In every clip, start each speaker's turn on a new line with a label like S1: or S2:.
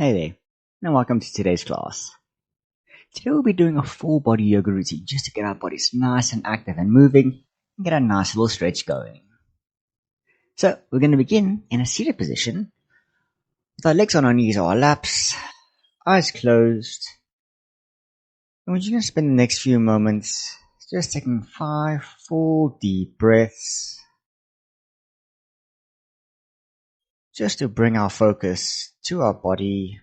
S1: Hey there, and welcome to today's class. Today we'll be doing a full body yoga routine just to get our bodies nice and active and moving and get a nice little stretch going. So we're going to begin in a seated position with our legs on our knees or our laps, eyes closed. And we're just going to spend the next few moments just taking 5 full deep breaths just to bring our focus to our body,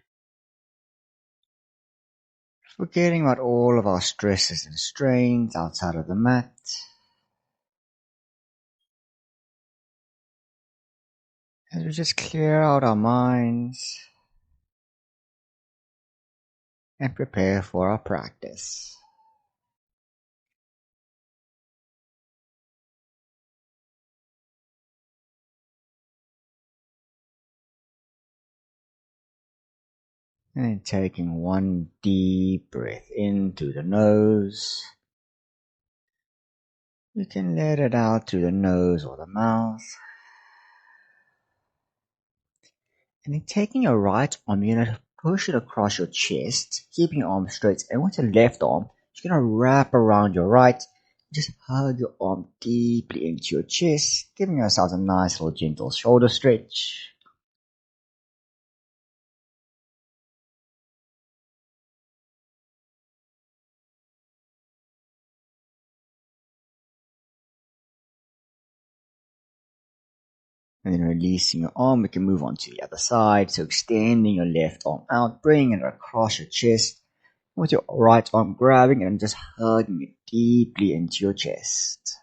S1: forgetting about all of our stresses and strains outside of the mat. As we just clear out our minds and prepare for our practice. And then taking one deep breath in through the nose. You can let it out through the nose or the mouth. And then taking your right arm, you're going to push it across your chest, keeping your arm straight. And with your left arm, you're going to wrap around your right. Just hug your arm deeply into your chest, giving yourself a nice little gentle shoulder stretch. And then releasing your arm, we can move on to the other side. So extending your left arm out, bringing it across your chest. With your right arm grabbing it and just hugging it deeply into your chest.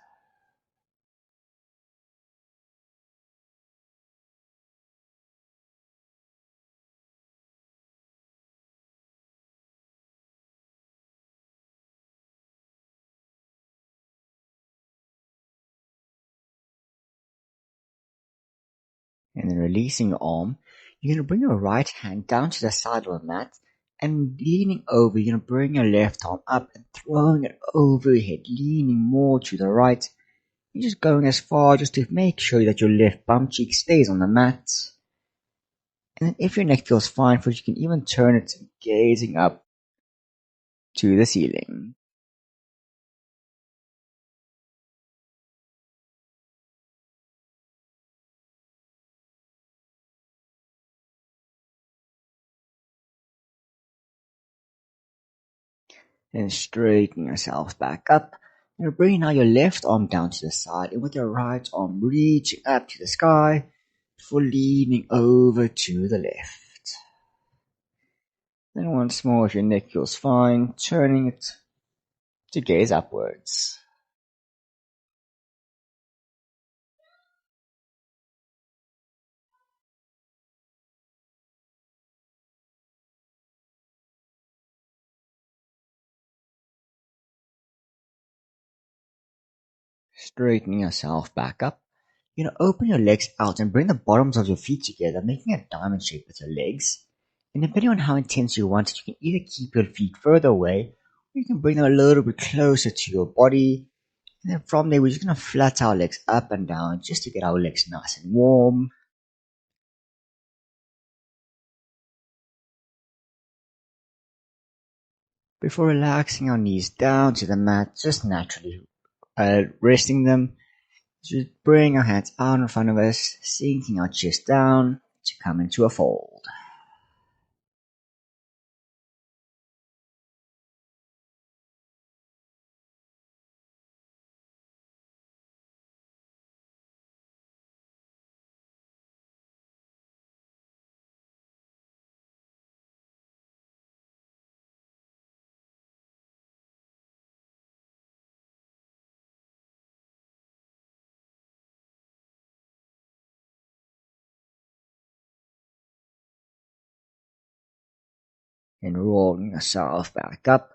S1: And then releasing your arm, you're going to bring your right hand down to the side of the mat and leaning over, you're going to bring your left arm up and throwing it over your head, leaning more to the right. You're just going as far just to make sure that your left bum cheek stays on the mat. And then if your neck feels fine for it, you can even turn it gazing up to the ceiling. Then straighten yourself back up. You're bringing now your left arm down to the side and with your right arm reaching up to the sky before leaning over to the left. Then once more, if your neck feels fine, turning it to gaze upwards. Straightening yourself back up. You're going to open your legs out and bring the bottoms of your feet together, making a diamond shape with your legs. And depending on how intense you want it, you can either keep your feet further away, or you can bring them a little bit closer to your body. And then from there, we're just going to flat our legs up and down just to get our legs nice and warm. Before relaxing our knees down to the mat, just naturally resting them. Just bring our hands out in front of us, sinking our chest down to come into a fold. And rolling yourself back up.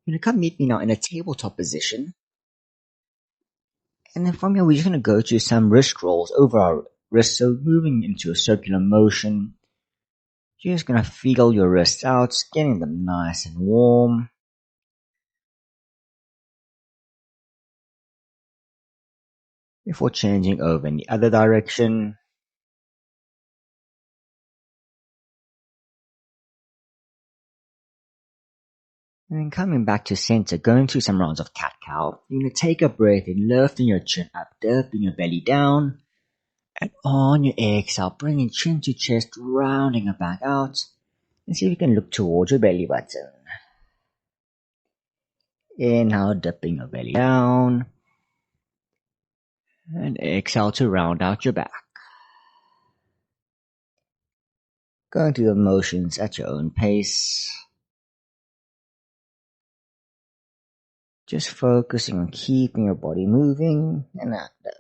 S1: You're going to come meet me now in a tabletop position. And then from here, we're just going to go to some wrist rolls over our wrists. So moving into a circular motion. You're just going to feel your wrists out, getting them nice and warm. Before changing over in the other direction. And then coming back to center, going through some rounds of cat-cow. You're going to take a breath in, lifting your chin up, dipping your belly down. And on your exhale, bringing chin to chest, rounding it back out. And see if you can look towards your belly button. Inhale, dipping your belly down. And exhale to round out your back. Going through the motions at your own pace. Just focusing on keeping your body moving and active.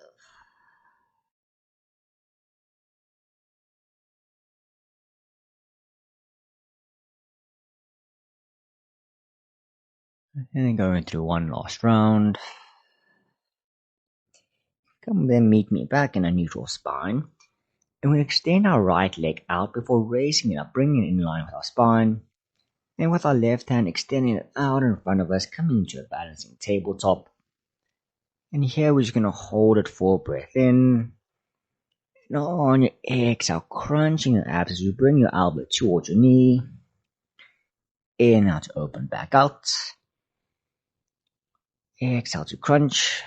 S1: And then going through one last round. Come then meet me back in a neutral spine. And we'll extend our right leg out before raising it up, bringing it in line with our spine. And with our left hand extending it out in front of us, coming into a balancing tabletop. And here we're just going to hold it for a breath in. And on your exhale, crunching your abs as you bring your elbow towards your knee. Inhale to open back out. Exhale to crunch.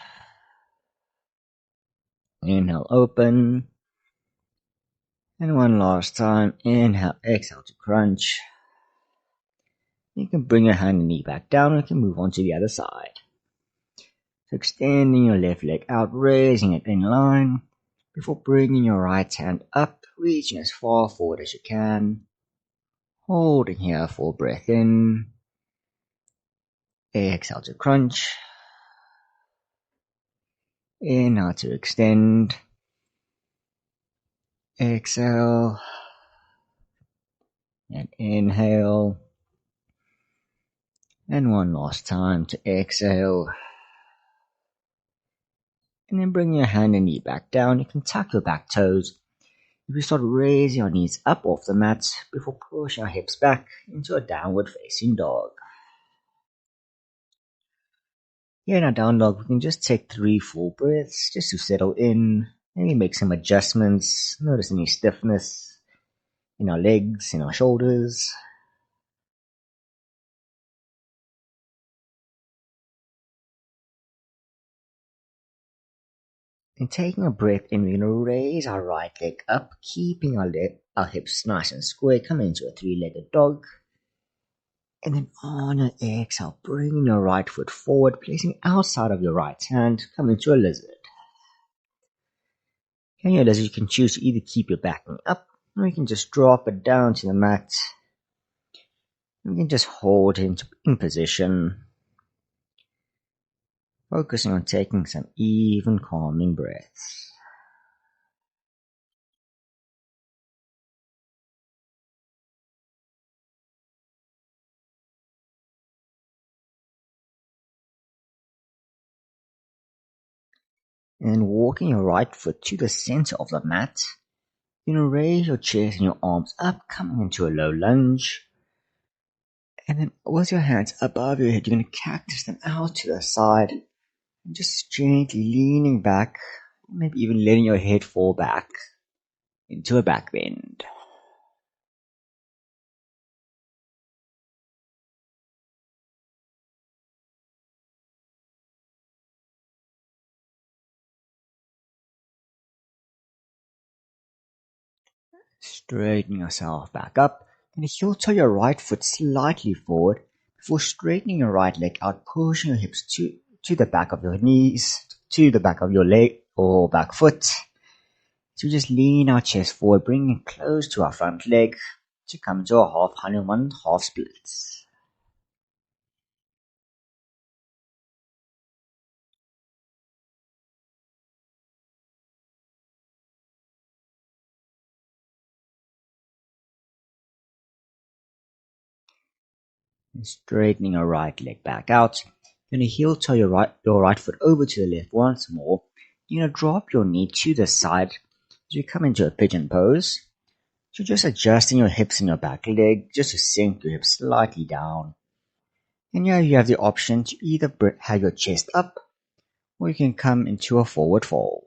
S1: Inhale, open. And one last time. Inhale, exhale to crunch. You can bring your hand and knee back down and we can move on to the other side. So extending your left leg out, raising it in line before bringing your right hand up, reaching as far forward as you can. Holding here for a breath in. Exhale to crunch. Inhale to extend. Exhale. And inhale. And one last time to exhale. And then bring your hand and knee back down. You can tuck your back toes. We start raising our knees up off the mat before pushing our hips back into a downward facing dog. Here in our down dog, we can just take 3 full breaths just to settle in. Maybe make some adjustments. Notice any stiffness in our legs, in our shoulders. And taking a breath in, we're going to raise our right leg up, keeping our hips nice and square. Come into a 3-legged dog. And then on your exhale, bring your right foot forward, placing outside of your right hand. Come into a lizard. In your lizard, you can choose to either keep your back knee up, or you can just drop it down to the mat. You can just hold it in position, focusing on taking some even calming breaths. And walking your right foot to the center of the mat, you're going to raise your chest and your arms up, coming into a low lunge. And then with your hands above your head, you're going to cactus them out to the side. And just gently leaning back, maybe even letting your head fall back into a back bend. Straighten yourself back up. And heel toe your right foot slightly forward before straightening your right leg out, pushing your hips to the back of your knees, to the back of your leg or back foot. So just lean our chest forward, bringing it close to our front leg to come to a half Hanuman, half splits. And straightening your right leg back out. You're going to heel toe your right foot over to the left once more. You're going to drop your knee to the side as you come into a pigeon pose. So just adjusting your hips and your back leg just to sink your hips slightly down. And here you have the option to either have your chest up or you can come into a forward fold.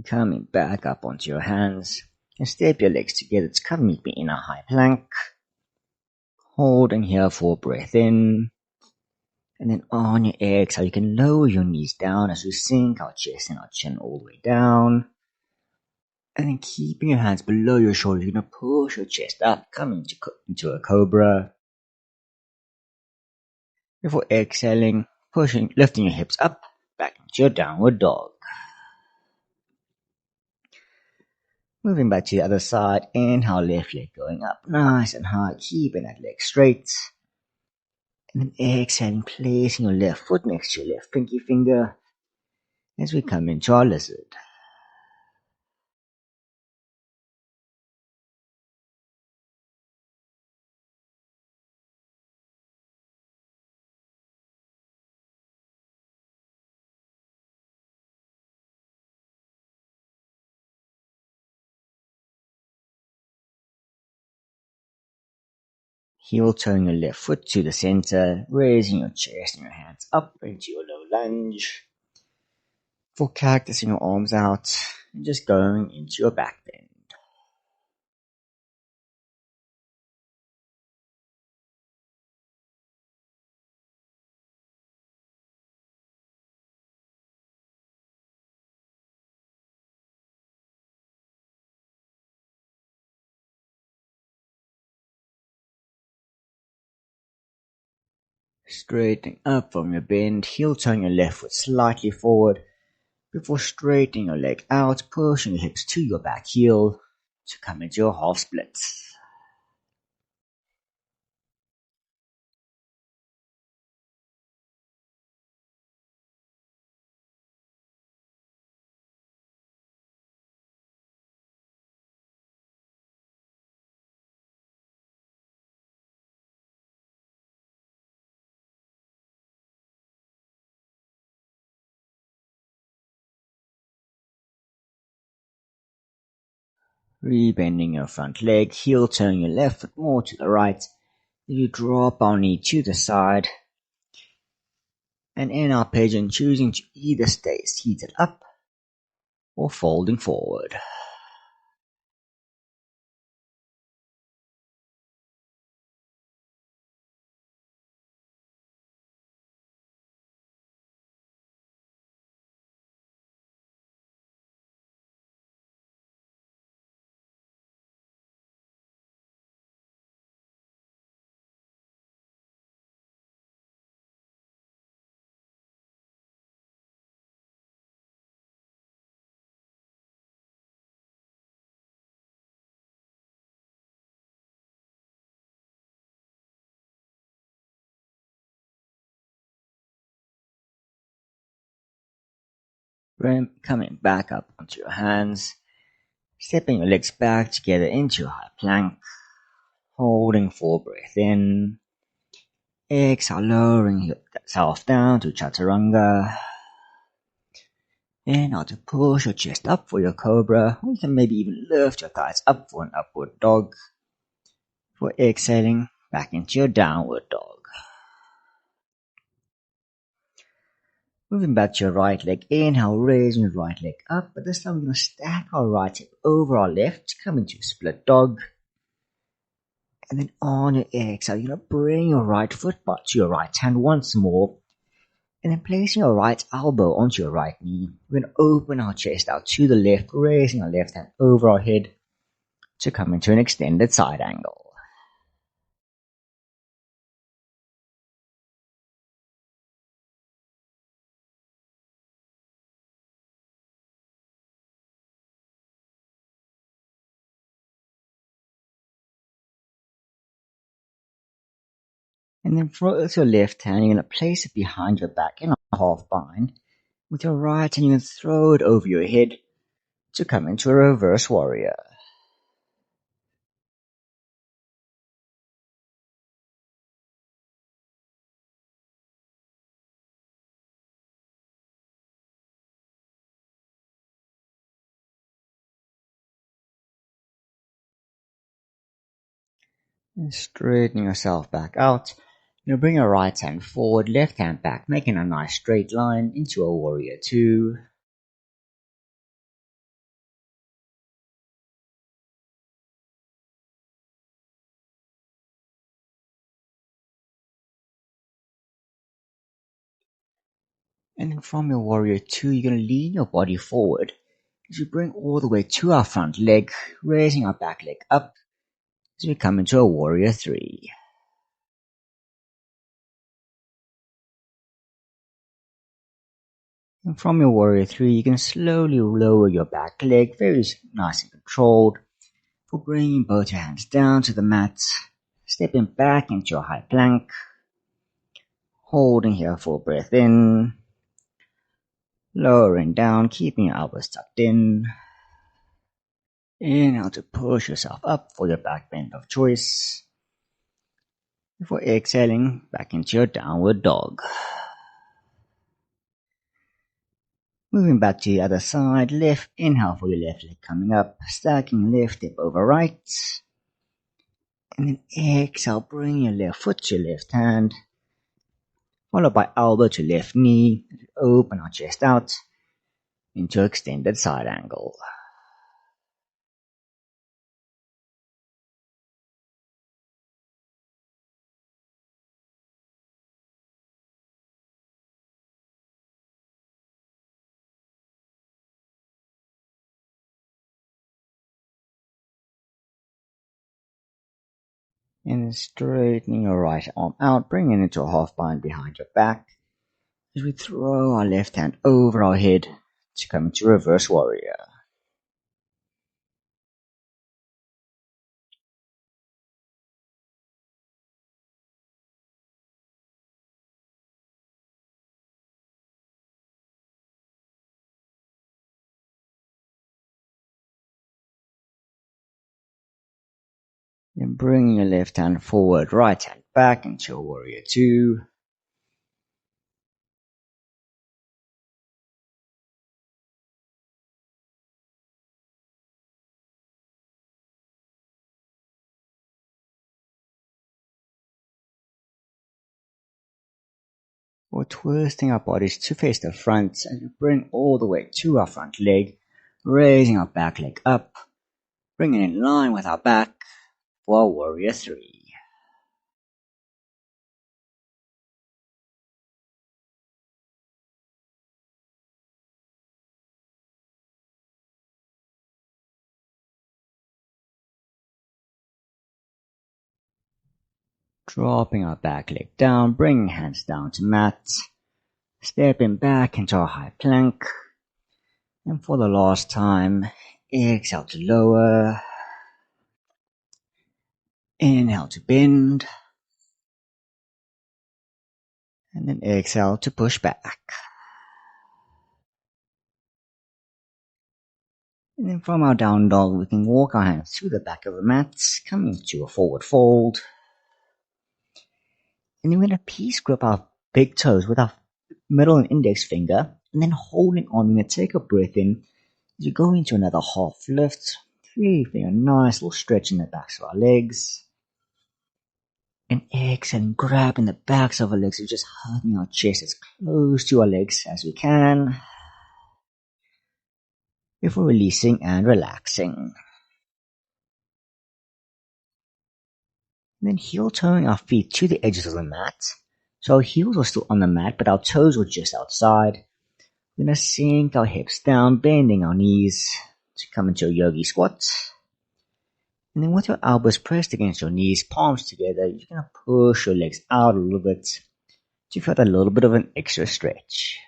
S1: Coming back up onto your hands and step your legs together to come meet me in a high plank. Holding here for a breath in. And then on your exhale, you can lower your knees down as we sink our chest and our chin all the way down. And then keeping your hands below your shoulders, you're going to push your chest up, coming into a cobra. Before exhaling, lifting your hips up, back into your downward dog. Moving back to the other side, inhale, left leg going up nice and high, keeping that leg straight. And then exhaling, placing your left foot next to your left pinky finger as we come into our lizard. Heel turn your left foot to the center, raising your chest and your hands up into your low lunge. For cactus, your arms out and just going into your back bend. Straightening up from your bend, heel turn your left foot slightly forward before straightening your leg out, pushing your hips to your back heel to come into your half splits. Rebending your front leg, heel turn your left foot more to the right. You drop our knee to the side. And in our pigeon, choosing to either stay seated up or folding forward. Coming back up onto your hands, stepping your legs back together into a high plank, holding for breath in. Exhale, lowering yourself down to chaturanga. And now to push your chest up for your cobra, or you can maybe even lift your thighs up for an upward dog. For exhaling, back into your downward dog. Moving back to your right leg, inhale, raising your right leg up, but this time we're going to stack our right hip over our left, come into split dog. And then on your exhale, you're going to bring your right foot back to your right hand once more. And then placing your right elbow onto your right knee, we're going to open our chest out to the left, raising our left hand over our head to come into an extended side angle. And then with your left hand, you're going to place it behind your back in a half bind. With your right hand, you're going to throw it over your head to come into a reverse warrior. And straightening yourself back out. You'll bring your right hand forward, left hand back, making a nice straight line into a warrior two. And then from your warrior two, you're going to lean your body forward as you bring all the way to our front leg, raising our back leg up as we come into a warrior three. And from your warrior three, you can slowly lower your back leg, very nice and controlled, for bringing both your hands down to the mat, stepping back into your high plank, holding here for a breath in, lowering down, keeping your elbows tucked in. Inhale to push yourself up for your back bend of choice, before exhaling back into your downward dog. Moving back to the other side, left inhale for your left leg coming up, stacking left hip over right. And then exhale, bring your left foot to your left hand, followed by elbow to left knee. Open our chest out into extended side angle. And then straightening your right arm out, bringing it to a half bind behind your back as we throw our left hand over our head to come into reverse warrior. Then bringing your left hand forward, right hand back into your warrior two. We're twisting our bodies to face the front and we bring all the way to our front leg, raising our back leg up, bringing it in line with our back for warrior three. Dropping our back leg down, bringing hands down to mat, stepping back into our high plank. And for the last time, exhale to lower, inhale to bend, and then exhale to push back. And then from our down dog, we can walk our hands through the back of the mat, coming to a forward fold. And then we're going to peace grip our big toes with our middle and index finger, and then holding on, we're going to take a breath in as we go into another half lift, feeling a nice little stretch in the backs of our legs. And exhaling, grabbing the backs of our legs, we're just hugging our chest as close to our legs as we can, before releasing and relaxing. And then heel toeing our feet to the edges of the mat. So our heels are still on the mat, but our toes were just outside. We're going to sink our hips down, bending our knees to come into a yogi squat. And then with your elbows pressed against your knees, palms together, you're going to push your legs out a little bit to feel a little bit of an extra stretch.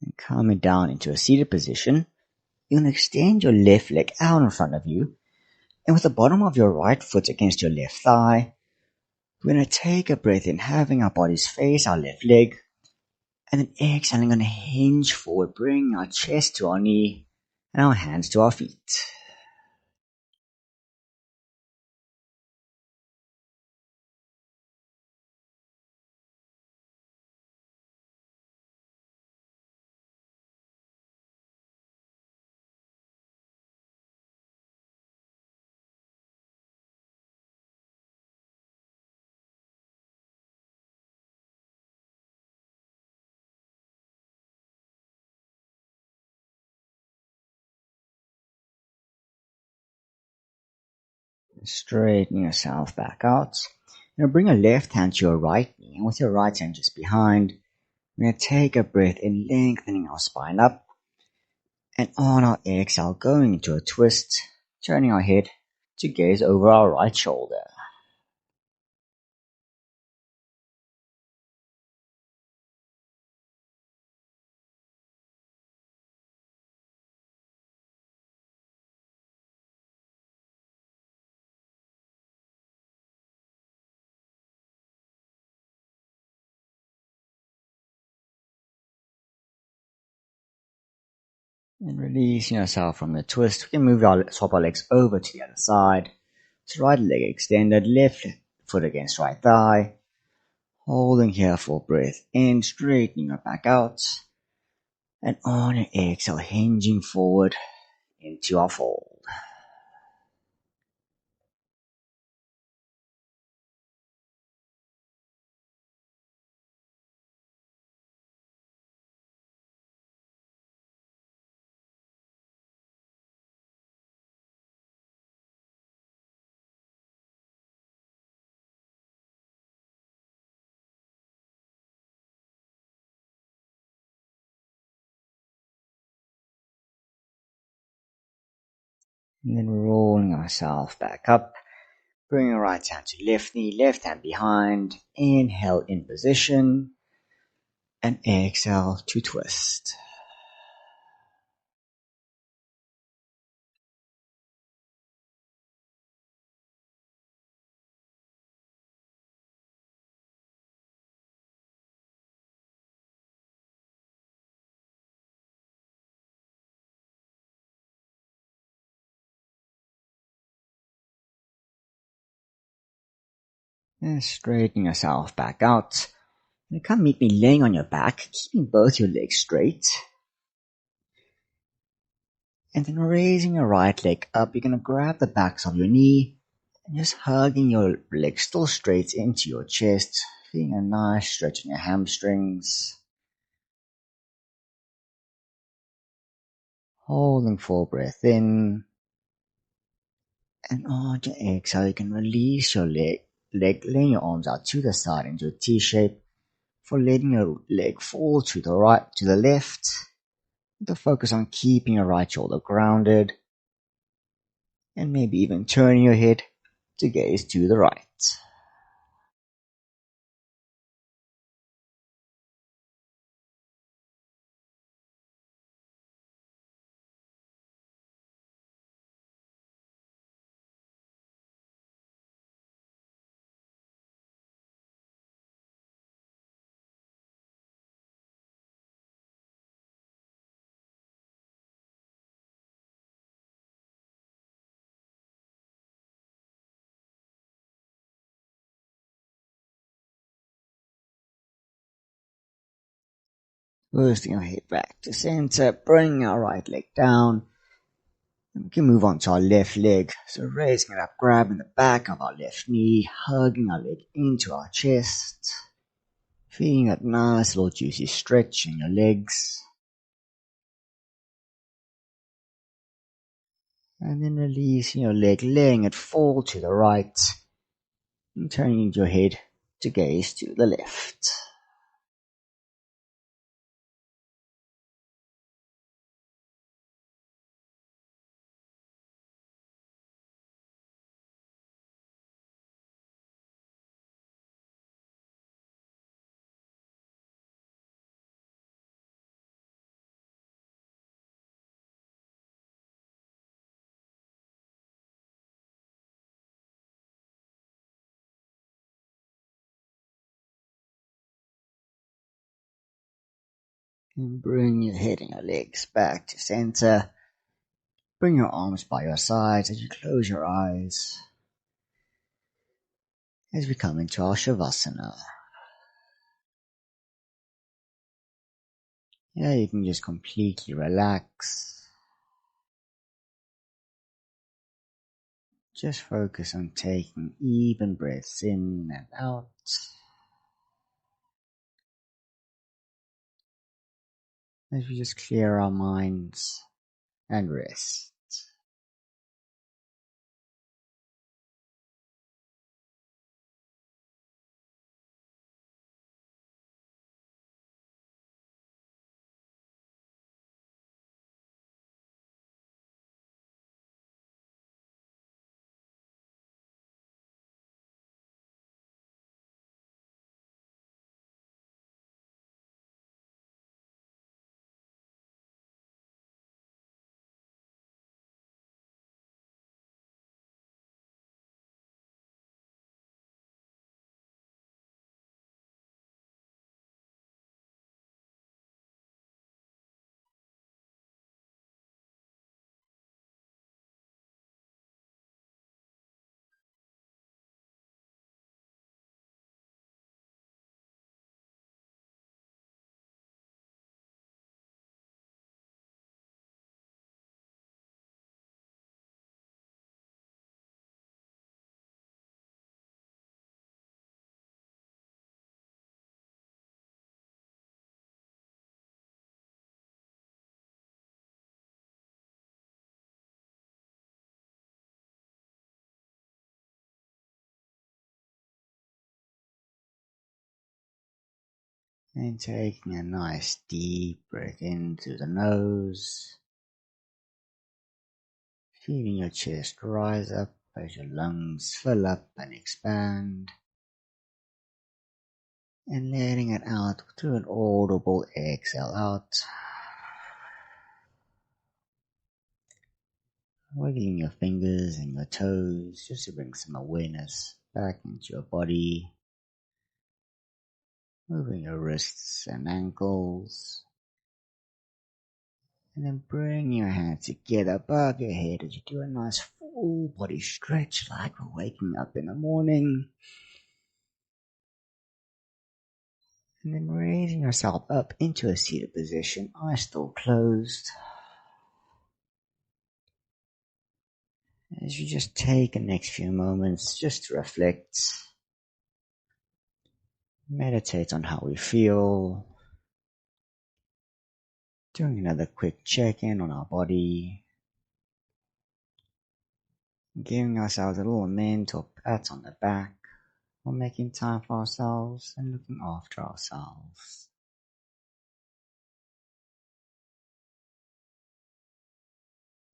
S1: And coming down into a seated position, you're going to extend your left leg out in front of you, and with the bottom of your right foot against your left thigh, we're going to take a breath in, having our bodies face our left leg, and then exhaling, going to hinge forward, bring our chest to our knee, and our hands to our feet. Straighten yourself back out. Now bring your left hand to your right knee, and with your right hand just behind, we're going to take a breath in, lengthening our spine up, and on our exhale, going into a twist, turning our head to gaze over our right shoulder. And releasing yourself from the twist, we can swap our legs over to the other side. So right leg extended, left foot against right thigh. Holding here for breath in, straightening your back out. And on your exhale, hinging forward into our fold. And then rolling ourselves back up. Bring your right hand to left knee, left hand behind. Inhale in position. And exhale to twist. And straighten yourself back out. And come meet me laying on your back, keeping both your legs straight. And then raising your right leg up, you're going to grab the backs of your knee and just hugging your legs still straight into your chest, feeling a nice stretch in your hamstrings. Holding full breath in. And on your exhale, you can release your leg, laying your arms out to the side into a T shape for letting your leg fall to the right, to the left. To focus on keeping your right shoulder grounded. And maybe even turning your head to gaze to the right. Twisting your head back to center, bring our right leg down. And we can move on to our left leg. So raising it up, grabbing the back of our left knee, hugging our leg into our chest. Feeling that nice little juicy stretch in your legs. And then releasing your leg, letting it fall to the right. And turning your head to gaze to the left. And bring your head and your legs back to center. Bring your arms by your sides as you close your eyes. As we come into our Shavasana. Yeah, you can just completely relax. Just focus on taking even breaths in and out. As we just clear our minds and rest. And taking a nice deep breath in through the nose, feeling your chest rise up as your lungs fill up and expand, and letting it out through an audible exhale out. Wiggling your fingers and your toes just to bring some awareness back into your body. Moving your wrists and ankles. And then bring your hands together above your head as you do a nice full body stretch like we're waking up in the morning. And then raising yourself up into a seated position, eyes still closed. As you just take the next few moments just to reflect, meditate on how we feel, doing another quick check-in on our body, giving ourselves a little mental pat on the back for making time for ourselves and looking after ourselves.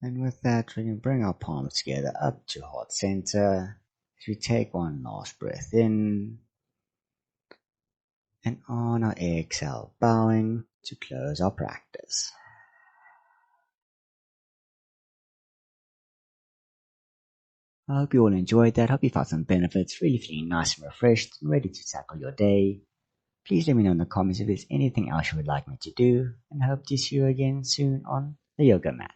S1: And with that, we can bring our palms together up to heart center as we take one last breath in, and on our exhale, bowing to close our practice. I hope you all enjoyed that. Hope you found some benefits, really feeling nice and refreshed and ready to tackle your day. Please let me know in the comments if there's anything else you would like me to do, and I hope to see you again soon on the yoga mat.